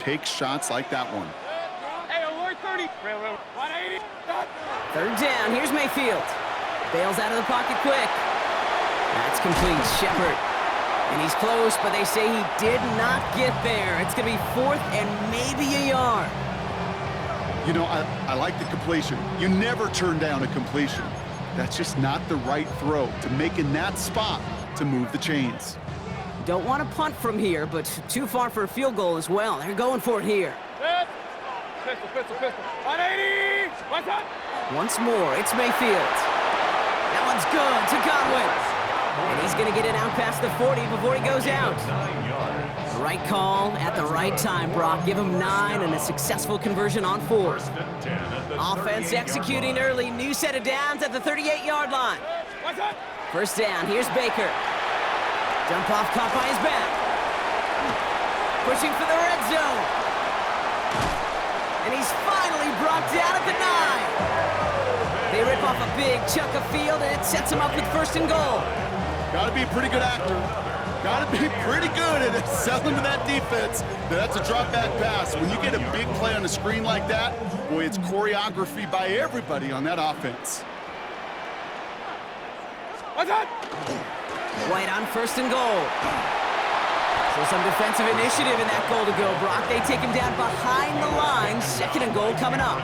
Take shots like that one. Hey, 30. 180. Third down. Here's Mayfield. Bails out of the pocket quick. That's complete. Shepard. And he's close, but they say he did not get there. It's going to be 4th and maybe a yard. You know, I like the completion. You never turn down a completion. That's just not the right throw to make in that spot to move the chains. Don't want to punt from here, but too far for a field goal as well. They're going for it here. Pistol. 180. What's up? Once more, it's Mayfield. That one's good to Godwin. And he's going to get it out past the 40 before he goes out. The right call at the right time, Brock. Give him 9 and a successful conversion on 4. Offense executing early. New set of downs at the 38-yard line. What's up? First down. Here's Baker. Dump off caught by his back. Pushing for the red zone. And he's finally brought down at the 9. They rip off a big chunk of field, and it sets him up with 1st and goal. Got to be a pretty good actor. Got to be pretty good at selling to that defense. That's a drop back pass. When you get a big play on the screen like that, boy, it's choreography by everybody on that offense. What's up? White on 1st and goal. So some defensive initiative in that goal to go, Brock. They take him down behind the line. 2nd and goal coming up.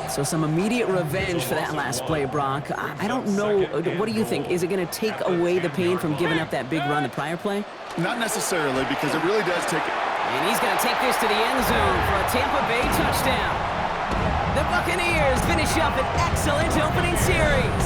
So some immediate revenge for that last play, Brock. I don't know. What do you think? Is it going to take away the pain from giving up that big run the prior play? Not necessarily, because it really does take it. And he's going to take this to the end zone for a Tampa Bay touchdown. The Buccaneers finish up an excellent opening series.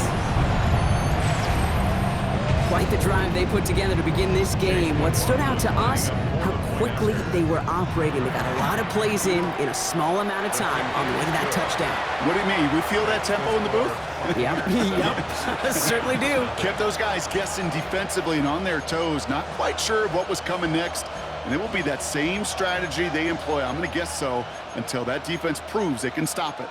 Quite the drive they put together to begin this game. What stood out to us, how quickly they were operating. They got a lot of plays in a small amount of time on the way to that touchdown. What do you mean? We feel that tempo in the booth? Yep. Certainly do. Kept those guys guessing defensively and on their toes, not quite sure of what was coming next. And it will be that same strategy they employ, I'm going to guess so, until that defense proves they can stop it.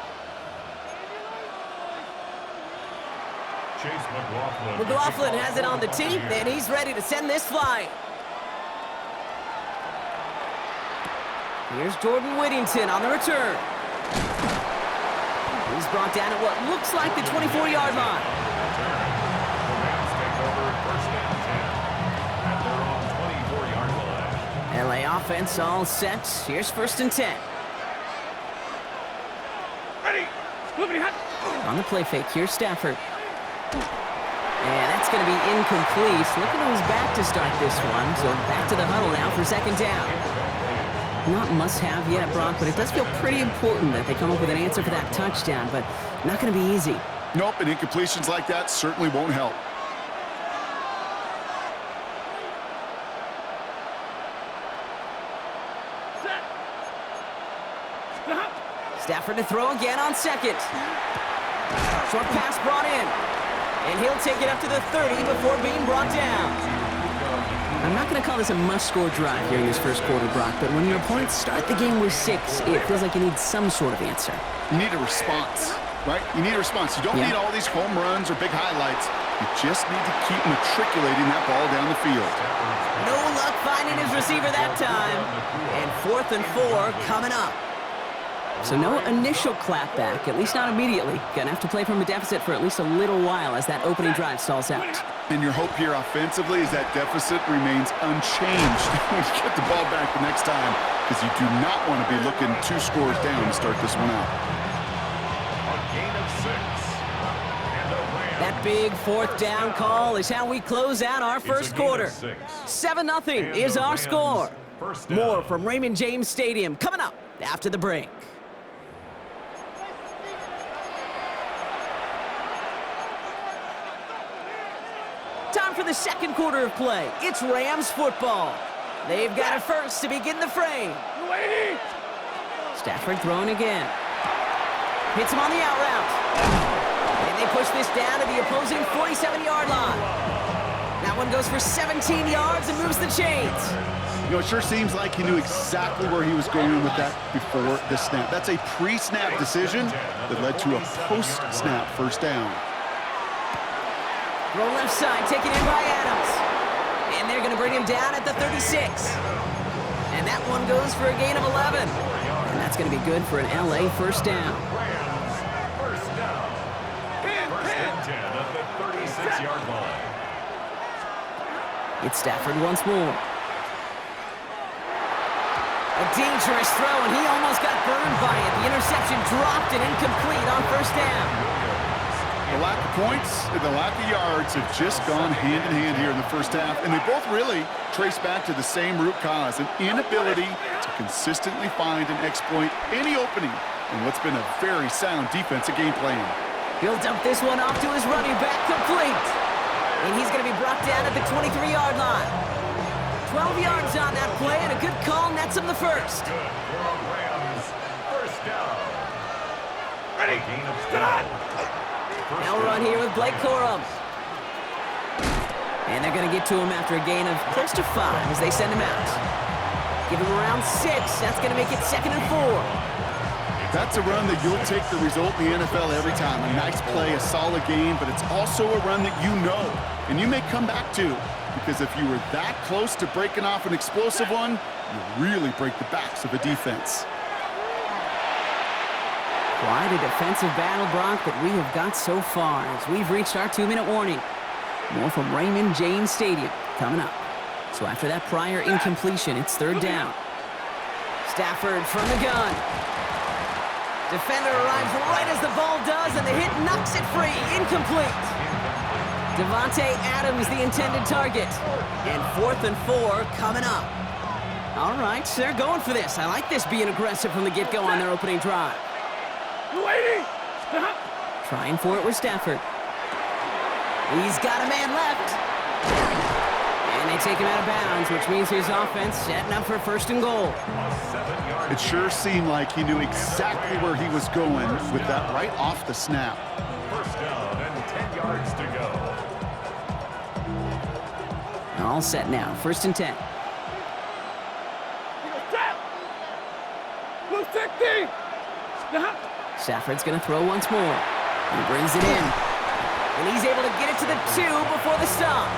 McLaughlin has it on the tee, and he's ready to send this flying. Here's Jordan Whittington on the return. He's brought down at what looks like the 24-yard line. LA offense all set. Here's 1st and 10. Ready. Moving hot. On the play fake, here's Stafford. And that's going to be incomplete. Looking to his back to start this one. So back to the huddle now for 2nd down. Not must-have yet, Brock, but it does feel pretty important that they come up with an answer for that touchdown, but not going to be easy. Nope, and incompletions like that certainly won't help. Stafford to throw again on 2nd. Short pass brought in. And he'll take it up to the 30 before being brought down. I'm not going to call this a must-score drive here in this 1st quarter, Brock, but when your opponents start the game with 6, it feels like you need some sort of answer. You need a response, right? You need a response. You don't need all these home runs or big highlights. You just need to keep matriculating that ball down the field. No luck finding his receiver that time. And 4th and 4 coming up. So no initial clapback, at least not immediately. Gonna have to play from a deficit for at least a little while as that opening drive stalls out. And your hope here offensively is that deficit remains unchanged when you get the ball back the next time, because you do not want to be looking 2 scores down to start this one out. A gain of 6. That big 4th down call is how we close out our 1st quarter. 7-0 is our score. More from Raymond James Stadium coming up after the break. Time for the 2nd quarter of play. It's Rams football. They've got it first to begin the frame. Stafford throwing again. Hits him on the out route. And they push this down to the opposing 47-yard line. That one goes for 17 yards and moves the chains. You know, it sure seems like he knew exactly where he was going with that before the snap. That's a pre-snap decision that led to a post-snap 1st down. Throw left side, taken in by Adams. And they're going to bring him down at the 36. And And that one goes for a gain of 11. And that's going to be good for an LA first down. First down. First and 10 at the 36-yard line. It's Stafford once more. A dangerous throw, and he almost got burned by it. The interception dropped and incomplete on first down. The lack of points and the lack of yards have just gone hand in hand here in the first half, and they both really trace back to the same root cause, an inability to consistently find and exploit any opening in what's been a very sound defensive game plan. He'll dump this one off to his running back, complete. And he's going to be brought down at the 23-yard line. 12 yards on that play, and a good call nets him the first. Good for a Rams first down. Ready. Gain of Stop. 10. Now run here with Blake Corum. And they're going to get to him after a gain of close to 5 as they send him out. Give him around 6. That's going to make it 2nd and 4. That's a run that you'll take the result in the NFL every time. A nice play, a solid game, but it's also a run that you know and you may come back to, because if you were that close to breaking off an explosive one, you really break the backs of a defense. Quite a defensive battle, Brock, that we have got so far as we've reached our 2-minute warning. More from Raymond James Stadium coming up. So after that prior incompletion, it's 3rd down. Stafford from the gun. Defender arrives right as the ball does, and the hit knocks it free. Incomplete. Devontae Adams, the intended target. And 4th and 4 coming up. All right, they're going for this. I like this being aggressive from the get-go on their opening drive. Lady. Trying for it with Stafford. He's got a man left. And they take him out of bounds, which means his offense setting up for 1st and goal. It sure seemed like he knew exactly where he was going with that right off the snap. First down and 10 yards to go. All set now, 1st and 10. Blue 60. Stafford's going to throw once more. He brings it in. And he's able to get it to the 2 before the stop.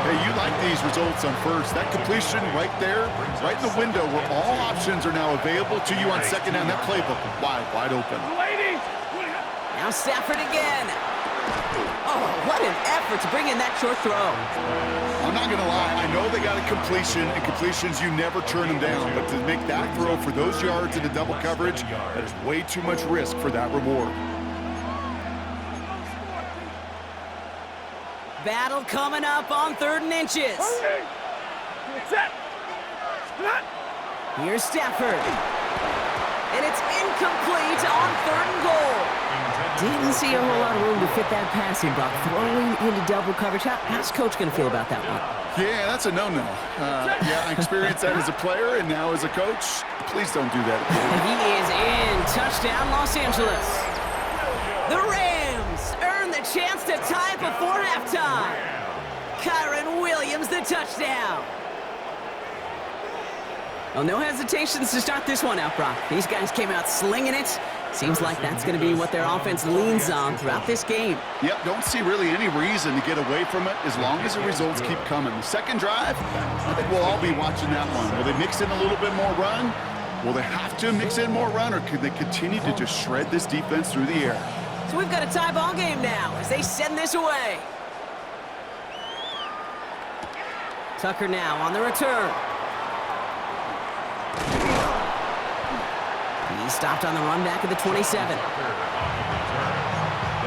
Hey, you like these results on first. That completion right there, right in the window where all options are now available to you on 2nd down. That playbook wide open. Lady. Now Stafford again. Oh, what an effort to bring in that short throw. I'm not going to lie. I know they got a completion, and completions, you never turn them down. But to make that throw for those yards in a double coverage, that is way too much risk for that reward. Battle coming up on 3rd and inches. Set. Here's Stafford. And it's incomplete on 3rd and goal. Didn't see a whole lot of room to fit that passing block. Throwing into double coverage. How's Coach going to feel about that one? Yeah, that's a no-no. Yeah, I experienced that as a player and now as a coach. Please don't do that again. He is in. Touchdown, Los Angeles. The Rams earn the chance to tie before halftime. Kyren Williams, the touchdown. Well, no hesitations to start this one out, Brock. These guys came out slinging it. Seems like that's going to be what their offense leans on throughout this game. Yep, don't see really any reason to get away from it as long as the results keep coming. The second drive, I think we'll all be watching that one. Will they mix in a little bit more run? Will they have to mix in more run, or could they continue to just shred this defense through the air? So we've got a tie ball game now as they send this away. Tucker now on the return. He stopped on the run back at the 27. The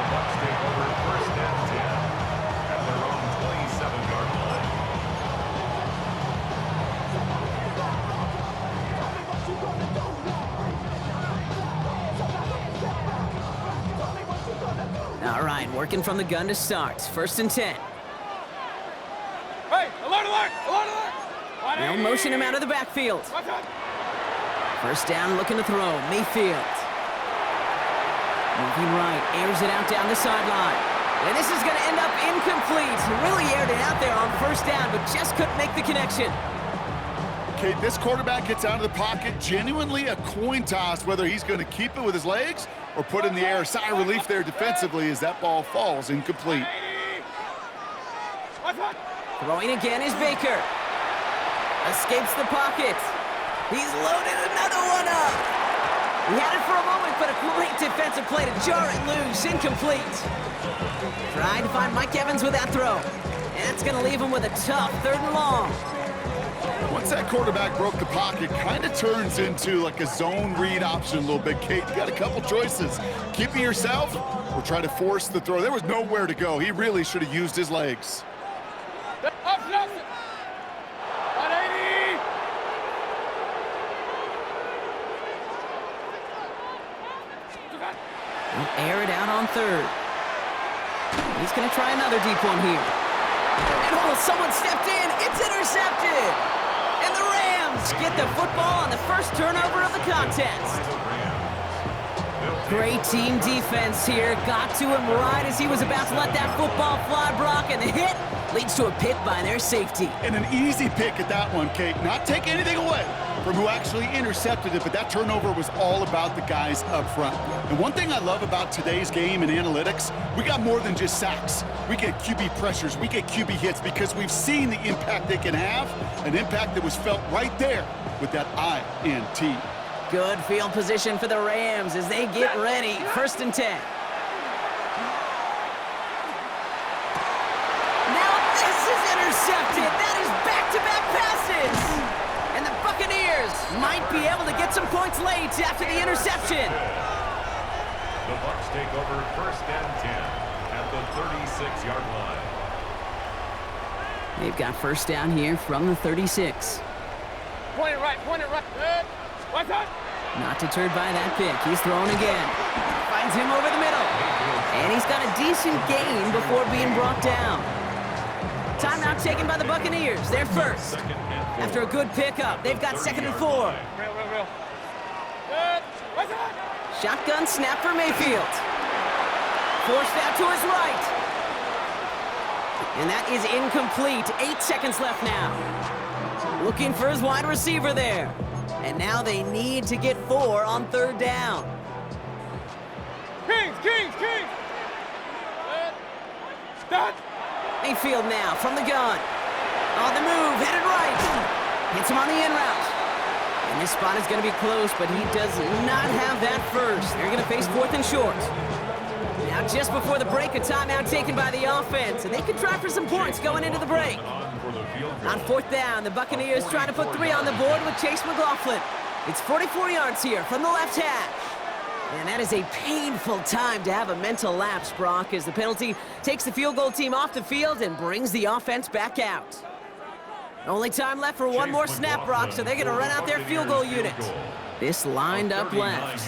Bucs take over 1st and 10 at their own 27-yard line. All right, working from the gun to start. 1st and 10. Hey, alert, alert, alert, alert. They'll motion him out of the backfield. Watch out. 1st down, looking to throw. Mayfield. Moving right, airs it out down the sideline. And this is going to end up incomplete. Really aired it out there on 1st down, but just couldn't make the connection. Okay, this quarterback gets out of the pocket. Genuinely a coin toss whether he's going to keep it with his legs or put in the air. Sigh of relief there defensively as that ball falls incomplete. Watch out. Throwing again is Baker. Escapes the pocket. He's loaded another one up. He had it for a moment, but a great defensive play to jar it loose. Incomplete. Trying to find Mike Evans with that throw. And that's going to leave him with a tough 3rd and long. Once that quarterback broke the pocket, kind of turns into like a zone read option a little bit. Kate, you got a couple choices. Keep it yourself or try to force the throw. There was nowhere to go. He really should have used his legs. Option, option. 180. He'll air it out on 3rd. He's going to try another deep one here. And oh, someone stepped in. It's intercepted. And the Rams get the football on the first turnover of the contest. Great team defense here. Got to him right as he was about to let that football fly, Brock, and the hit leads to a pick by their safety. And an easy pick at that one, Kate. Not take anything away from who actually intercepted it, but that turnover was all about the guys up front. And one thing I love about today's game and analytics, we got more than just sacks. We get QB pressures, we get QB hits because we've seen the impact they can have, an impact that was felt right there with that INT. Good field position for the Rams as they get ready. 1st and 10. Now this is intercepted. That is back-to-back passes. And the Buccaneers might be able to get some points late after the interception. The Bucs take over 1st and 10 at the 36-yard line. They've got 1st down here from the 36. Point it right, point it right. Good. What's up? Not deterred by that pick. He's throwing again. Finds him over the middle. And he's got a decent gain before being brought down. Timeout taken by the Buccaneers. They're first. After a good pickup, they've got 2nd and 4. Real. Good. What's up? Shotgun snap for Mayfield. Forced out to his right. And that is incomplete. 8 seconds left now. Looking for his wide receiver there. And now they need to get 4 on 3rd down. Kings. Good. Stop. Mayfield now from the gun. On the move, headed right. Hits him on the in route. And this spot is going to be close, but he does not have that first. They're going to face 4th and short. Now just before the break, a timeout taken by the offense. And they can try for some points going into the break. On 4th down, the Buccaneers trying to put 3 on the board with Chase McLaughlin. It's 44 yards here from the left hash. And that is a painful time to have a mental lapse, Brock, as the penalty takes the field goal team off the field and brings the offense back out. Only time left for one more snap, Brock, so they're going to run out their field goal unit. This lined up left.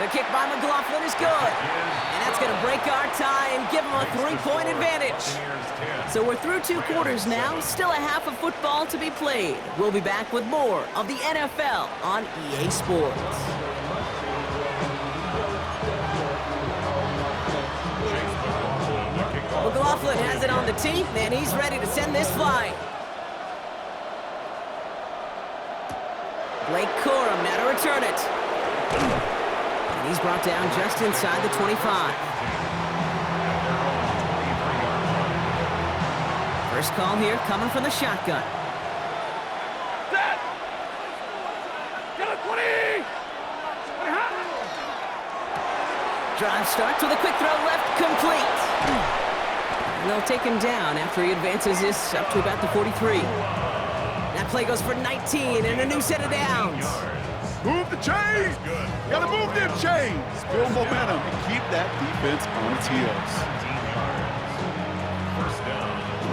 The kick by McLaughlin is good. And that's going to break our tie and give them a 3-point advantage. So we're through 2 quarters now. Still a half of football to be played. We'll be back with more of the NFL on EA Sports. McLaughlin has it on the tee, and he's ready to send this flying. Blake Corum now to return it. And he's brought down just inside the 25. First call here coming from the shotgun. Set. Get a 20. Drive starts with a quick throw left, complete. And they'll take him down after he advances this up to about the 43. That play goes for 19 and a new set of downs. Move the chains! Gotta move them chains! Build momentum and keep that defense on its heels.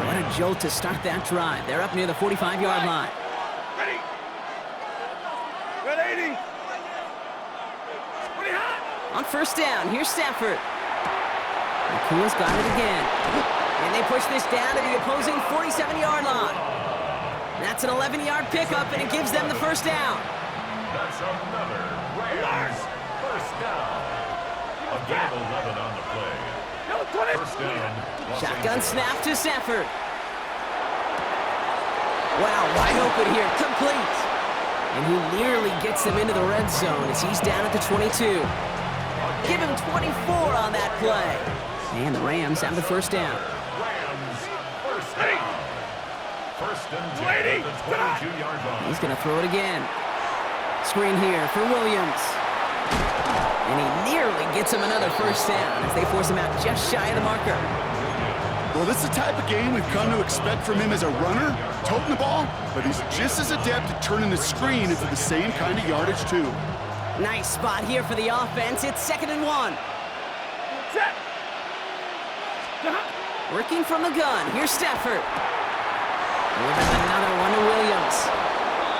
What a jolt to start that drive. They're up near the 45-yard line. Ready. Red 80. 20 hot. On first down, here's Stafford. Nakua's got it again. And they push this down to the opposing 47-yard line. That's an 11-yard pickup, and it gives them the first down. That's another Rams first down. A gain of 11 on the play. First down. Shotgun snap to Stafford. Wow, wide open here, complete. And he nearly gets them into the red zone as he's down at the 22. Give him 24 on that play. And the Rams have the first down. Rams first down. First and 10 at the 22-yard line. He's going to throw it again. Screen here for Williams. And he nearly gets him another first down as they force him out just shy of the marker. Well, this is the type of game we've come to expect from him as a runner, toting the ball, but he's just as adept at turning the screen into the same kind of yardage, too. Nice spot here for the offense. It's 2nd and 1. Set. Working from the gun. Here's Stafford. With another one to Williams.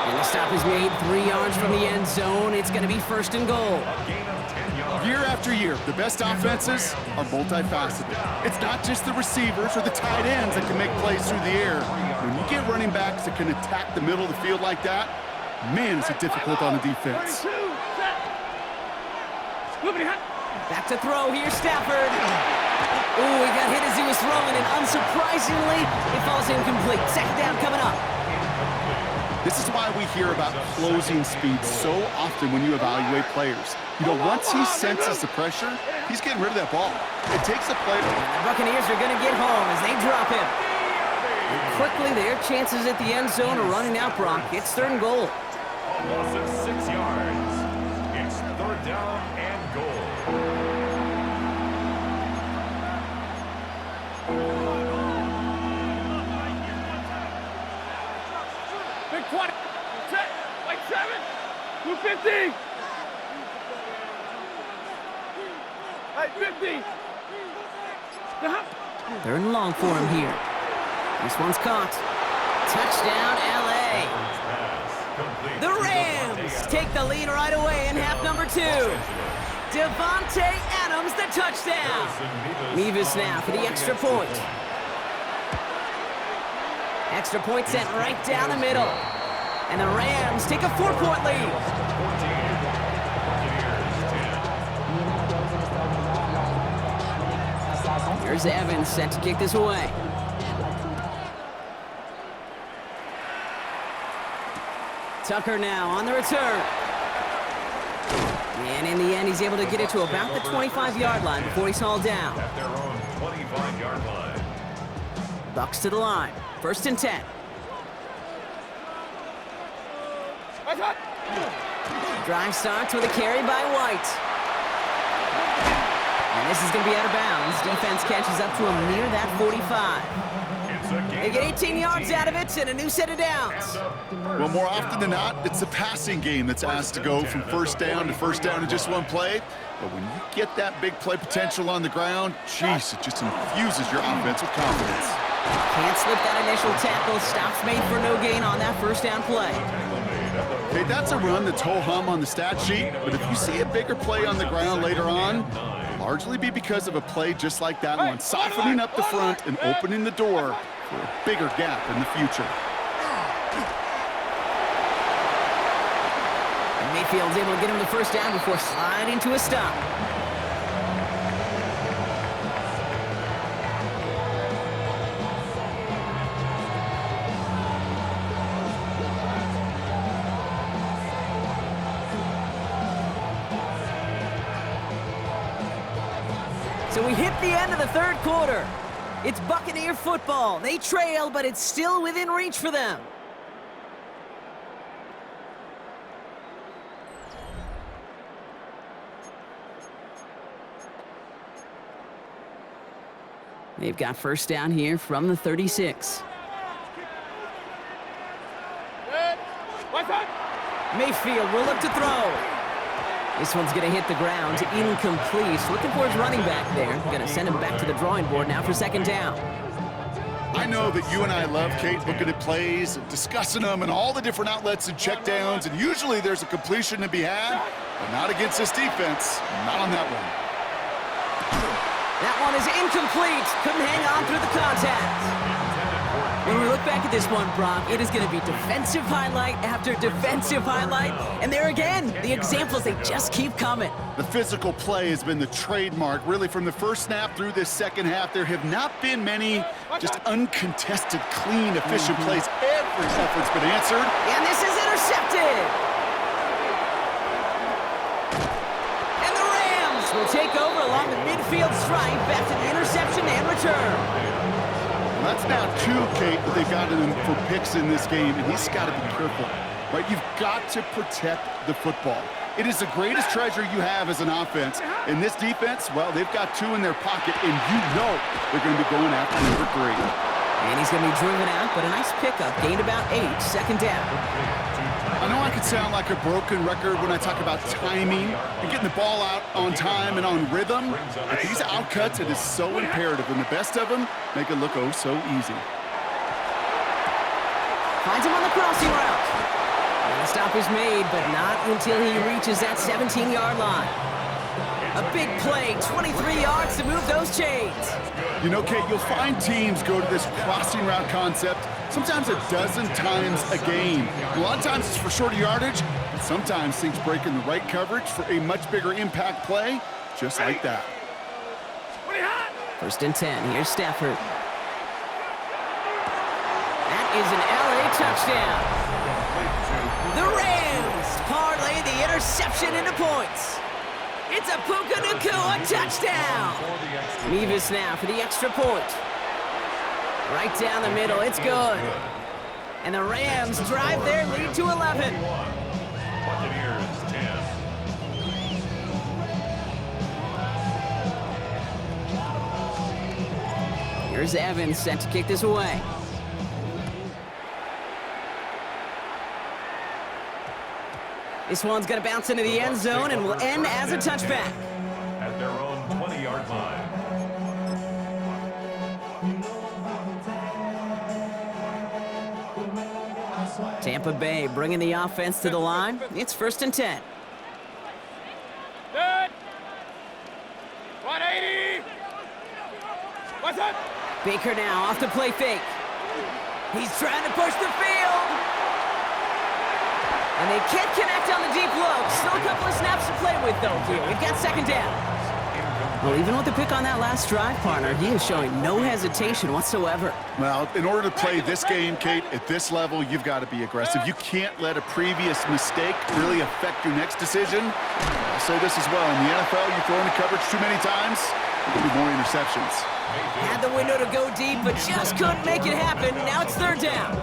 And the stop is made 3 yards from the end zone. It's going to be 1st and goal. A gain of 10 yards. Year after year, the best offenses are multifaceted. It's not just the receivers or the tight ends that can make plays through the air. When you get running backs that can attack the middle of the field like that, man, is it difficult on the defense. Back to throw. Here's Stafford. Ooh, he got hit as he was throwing, and unsurprisingly, it falls incomplete. 2nd down coming up. This is why we hear about closing speed so often when you evaluate players. You know, once he senses the pressure, he's getting rid of that ball. It takes a player. The Buccaneers are going to get home as they drop him. And quickly, their chances at the end zone are running out, Brock. It's 3rd and goal. Loss of 6 yards. It's 3rd down and goal. Big 20. Set. Like 7. 250. Hey, 50. 3rd and long for him here. This one's caught. Touchdown, L.A. The Rams take the lead right away in half number 2. Devontae Adams, the touchdown. Nevis now for the extra point. Extra point sent right down the middle. And the Rams take a 4-point lead. Here's Evans set to kick this away. Tucker now on the return. And in the end, he's able to get it to about the 25-yard line before he's hauled down. At their own 25-yard line. Bucks to the line. 1st and 10. Drive starts with a carry by White. And this is going to be out of bounds. Defense catches up to him near that 45. They get 18 yards out of it and a new set of downs. Well, more often than not, it's the passing game that's asked to go from 1st down to 1st down in just one play. But when you get that big play potential on the ground, jeez, it just infuses your offense with confidence. Can't slip that initial tackle. Stops made for no gain on that 1st down play. Okay, that's a run that's ho-hum on the stat sheet, but if you see a bigger play on the ground later on, it'll largely be because of a play just like that one, softening up the front and opening the door for a bigger gap in the future. And Mayfield's able to get him the 1st down before sliding to a stop. So we hit the end of the 3rd quarter. It's Buccaneer football. They trail, but it's still within reach for them. They've got 1st down here from the 36. Mayfield will look to throw. This one's going to hit the ground, incomplete. Looking for his running back there. Going to send him back to the drawing board now for 2nd down. I know that you and I love, Kate, looking at plays and discussing them and all the different outlets and checkdowns, and usually there's a completion to be had, but not against this defense. Not on that one. That one is incomplete. Couldn't hang on through the contact. When we look back at this one, Brock, it is going to be defensive highlight after defensive highlight. And there again, the examples, they just keep coming. The physical play has been the trademark, really, from the first snap through this 2nd half. There have not been many just uncontested, clean, efficient plays. Every effort's been answered. And this is intercepted. And the Rams will take over along the midfield stripe after the interception and return. That's now 2, Kate, that they've got him for picks in this game, and he's got to be careful, right? You've got to protect the football. It is the greatest treasure you have as an offense. In this defense, well, they've got 2 in their pocket, and you know they're going to be going after number 3. And he's going to be driven out, but a nice pickup. Gained about 8, second down. I know I could sound like a broken record when I talk about timing and getting the ball out on time and on rhythm, but these outcuts, it is so imperative, and the best of them make it look oh so easy. Finds him on the crossing route. And the stop is made, but not until he reaches that 17-yard line. A big play, 23 yards to move those chains. You know, Kate, you'll find teams go to this crossing route concept sometimes a dozen times a game. A lot of times it's for shorter yardage, but sometimes things break in the right coverage for a much bigger impact play, just like that. First and 10, here's Stafford. That is an LA touchdown. The Rams parlay the interception into points. It's a Puka Nacua touchdown. Mevis now for the extra point. Right down the middle, it's good. And the Rams drive their lead to 11. Buccaneers 10. Here's Evans set to kick this away. This one's going to bounce into the end zone and will end as a touchback. At their own 20-yard line. Tampa Bay bringing the offense to the line. It's first and 10. Good. 180. What's up? Baker now off the play fake. He's trying to push the field. And they can't connect on the deep low. Still a couple of snaps to play with, though, here. We've got second down. Well, even with the pick on that last drive, partner, he is showing no hesitation whatsoever. Well, in order to play this game, Kate, at this level, you've got to be aggressive. You can't let a previous mistake really affect your next decision. I'll say this as well. In the NFL, you throw into coverage too many times, there'll be more interceptions. Had the window to go deep, but just couldn't make it happen. Now it's third down.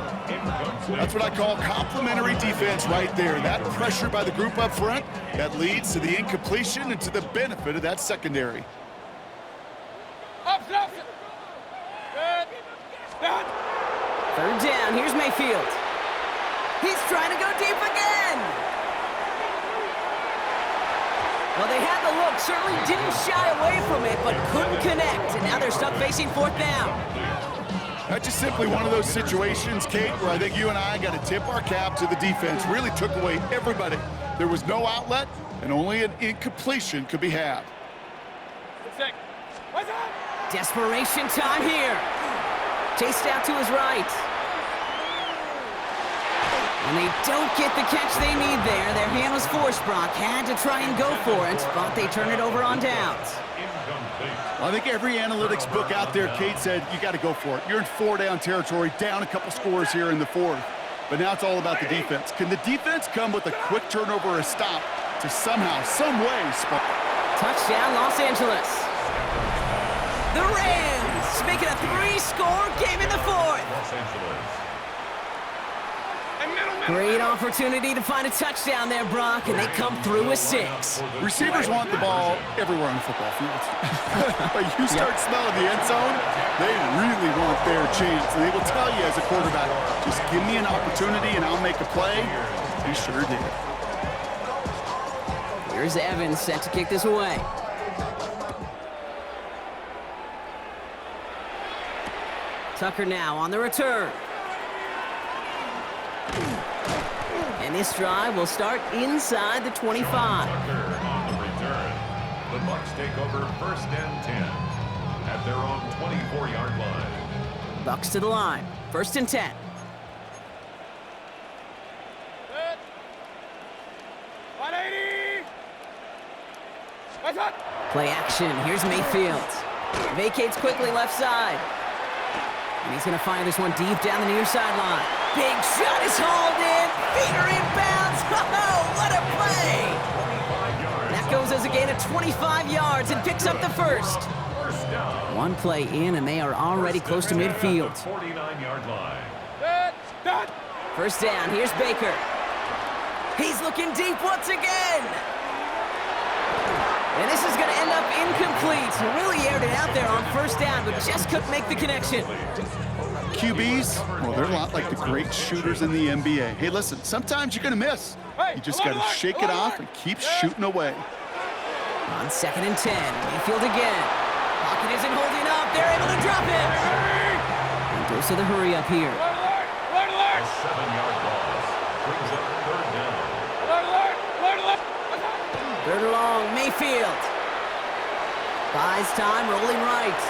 That's what I call complementary defense right there. That pressure by the group up front, that leads to the incompletion and to the benefit of that secondary. Up. Good. Down. Third down, here's Mayfield. He's trying to go deep again. Well, they had the look, certainly didn't shy away from it, but couldn't connect. And now they're stuck facing fourth down. That's just simply one of those situations, Kate, where I think you and I got to tip our cap to the defense. Really took away everybody. There was no outlet, and only an incompletion could be had. Sick. What's up? Desperation time here. Chased out to his right. And they don't get the catch they need there. Their hand was forced, Brock. Had to try and go for it, but they turn it over on downs. I think every analytics book out there, Kate, said you got to go for it. You're in 4-down territory, down a couple scores here in the fourth. But now it's all about the defense. Can the defense come with a quick turnover or a stop to somehow, some way, spot? Touchdown, Los Angeles. The Rams make it a 3-score game in the fourth. Los Angeles. Great opportunity to find a touchdown there, Brock, and they come through with 6. Receivers want the ball everywhere on the football field. But you start smelling the end zone, they really want their chance. And they will tell you as a quarterback, just give me an opportunity and I'll make a play. He sure did. Here's Evans set to kick this away. Tucker now on the return. And this drive will start inside the 25. Tucker on the return. The Bucs take over first and 10 at their own 24-yard line. Bucs to the line. First and 10. Good. 180. What's up? Play action. Here's Mayfield. Vacates quickly left side. And he's going to fire this one deep down the near sideline. Big shot is hauled in. Feet are inbounds. Oh, what a play. That goes as a gain of 25 yards and picks up the first. first down. One play in, and they are already close to midfield. 49-yard line. Done. First down, here's Baker. He's looking deep once again. And this is going to end up incomplete. He really aired it out there on first down, but just couldn't make the connection. QBs, well, they're a lot like the great shooters in the NBA. Hey, listen, sometimes you're going to miss. You just got to shake it off and keep shooting away. On 2nd and 10, Mayfield again. Pocket isn't holding up. They're able to drop it. And goes to the hurry up here. A 7-yard loss brings up third down. Third and long, Mayfield. Buys time, rolling right.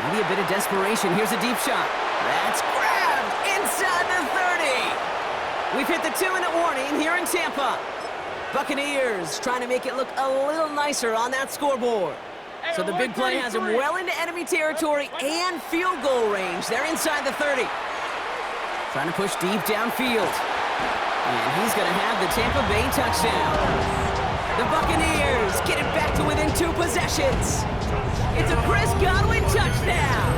Maybe a bit of desperation. Here's a deep shot. That's grabbed inside the 30. We've hit the 2-minute warning here in Tampa. Buccaneers trying to make it look a little nicer on that scoreboard. So the big play has them well into enemy territory and field goal range. They're inside the 30. Trying to push deep downfield. And he's going to have the Tampa Bay touchdown. The Buccaneers get it back to within 2 possessions. It's a Chris Godwin touchdown.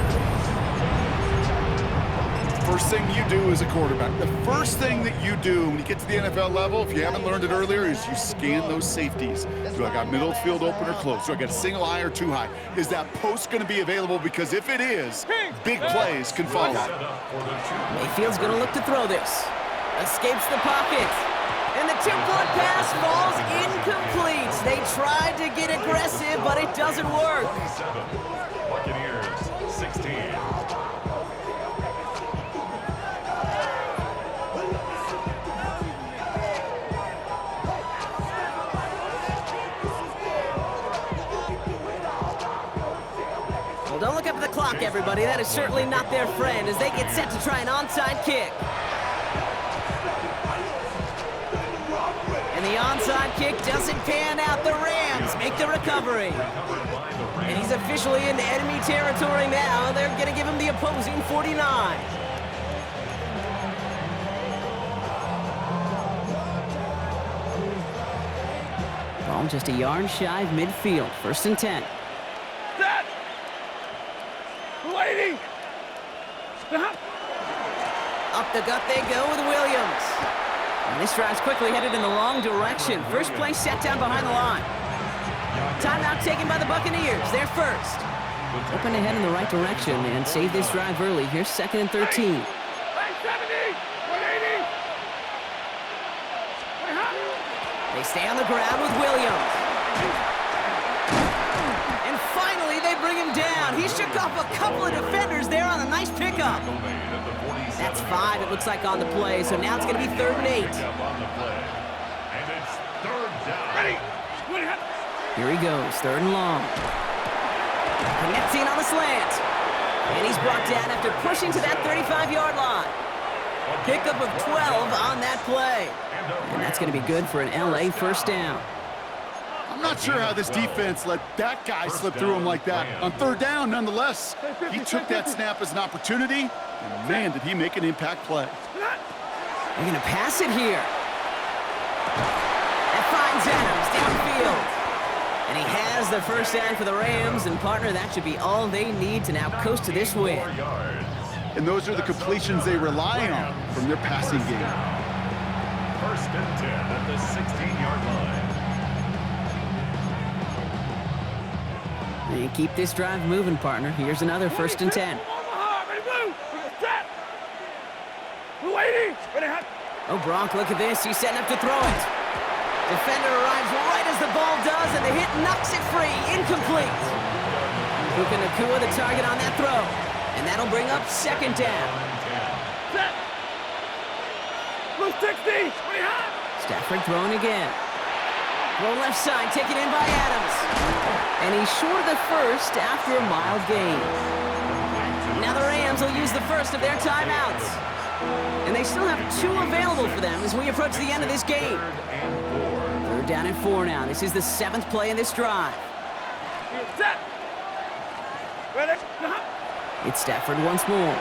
First thing you do as a quarterback, the first thing that you do when you get to the NFL level, if you haven't learned it earlier, is you scan those safeties. Do I got middle field open or close? Do I got a single high or 2 high? Is that post going to be available? Because if it is, big plays can follow. Mayfield's going to look to throw this. Escapes the pocket. And the two-point pass falls incomplete. They tried to get aggressive, but it doesn't work. Buccaneers 16. Well, don't look up at the clock, everybody. That is certainly not their friend as they get set to try an onside kick. And the onside kick doesn't pan out. The Rams make the recovery. And he's officially into enemy territory now. They're going to give him the opposing 49. Ball just a yard shy of midfield. 1st and 10. Set. Waiting. Up the gut they go with Williams. And this drive's quickly headed in the wrong direction. First play set down behind the line. Timeout taken by the Buccaneers. They're first. Hoping to head in the right direction and save this drive early. Here's 2nd and 13. 70. 180. They stay on the ground with Williams. And finally, they bring him down. He shook off a couple of defenders there on a nice pickup. That's 5, it looks like, on the play. So now it's going to be 3rd and 8. And it's third down. Ready. Here he goes, 3rd and long. Connecting on the slant. And he's brought down after pushing to that 35-yard line. Pickup of 12 on that play. And that's going to be good for an LA first down. I'm not sure how this defense let that guy slip through him like that. On 3rd down, nonetheless, he took that snap as an opportunity, and man, did he make an impact play. They're going to pass it here. That finds Adams downfield. And he has the first down for the Rams, and partner, that should be all they need to now coast to this win. And those are the completions they rely on from their passing game. 1st and 10 at the 16-yard line. They keep this drive moving, partner. Here's another 1st and 10. Oh, Bronk, look at this. He's setting up to throw it. Defender arrives right as the ball does, and the hit knocks it free. Incomplete. Puka Nacua the target on that throw. And that'll bring up 2nd down. Set. 60. Stafford throwing again. Throw left side, taken in by Adams. And he's short of the first after a mild gain. Now the Rams will use the first of their timeouts. And they still have 2 available for them as we approach the end of this game. 3rd down and 4 now. This is the 7th play in this drive. Set. Ready. It's Stafford once more.